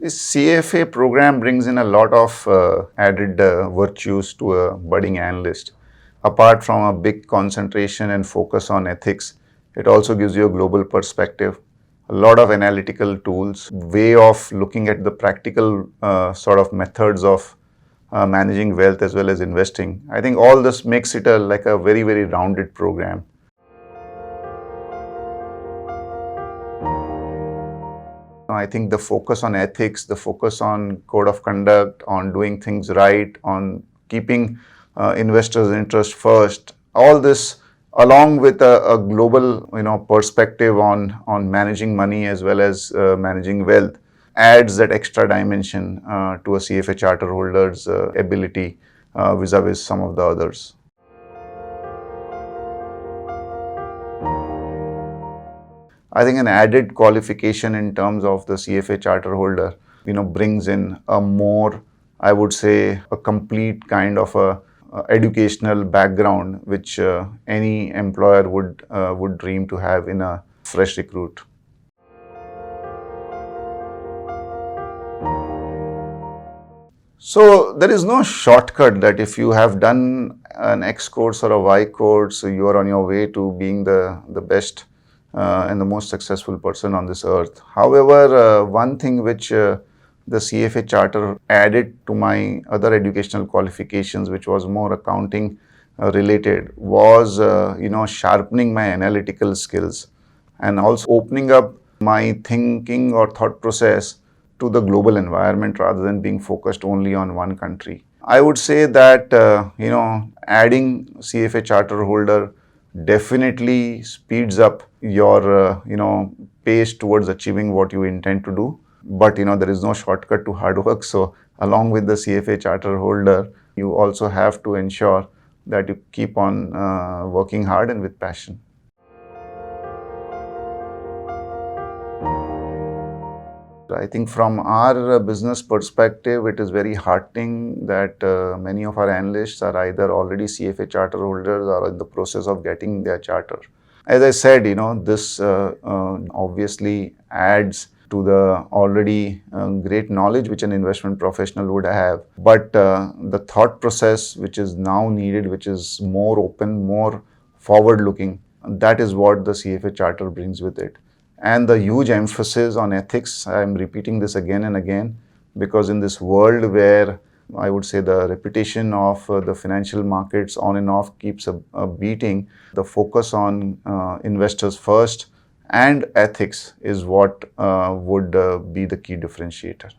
This CFA program brings in a lot of added virtues to a budding analyst. Apart from a big concentration and focus on ethics, it also gives you a global perspective, a lot of analytical tools, way of looking at the practical sort of methods of managing wealth as well as investing. I think all this makes it like a very, very rounded program. I think the focus on ethics, the focus on code of conduct, on doing things right, on keeping investors' interest first, all this along with a global perspective on managing money as well as managing wealth adds that extra dimension to a CFA charter holder's ability vis-a-vis some of the others. I think an added qualification in terms of the CFA charter holder, brings in a more, I would say, a complete kind of a educational background which any employer would dream to have in a fresh recruit. So there is no shortcut that if you have done an X course or a Y course, you are on your way to being the best and the most successful person on this earth. However, one thing which the CFA charter added to my other educational qualifications, which was more accounting related, was sharpening my analytical skills and also opening up my thinking or thought process to the global environment rather than being focused only on one country. I would say that adding CFA charter holder definitely speeds up your pace towards achieving what you intend to do. But there is no shortcut to hard work. So along with the CFA charter holder, you also have to ensure that you keep on working hard and with passion. I think from our business perspective, it is very heartening that many of our analysts are either already CFA charter holders or in the process of getting their charter. As I said, this obviously adds to the already great knowledge which an investment professional would have. But the thought process which is now needed, which is more open, more forward-looking, that is what the CFA charter brings with it. And the huge emphasis on ethics, I'm repeating this again and again, because in this world where I would say the reputation of the financial markets on and off keeps beating, the focus on investors first and ethics is what would be the key differentiator.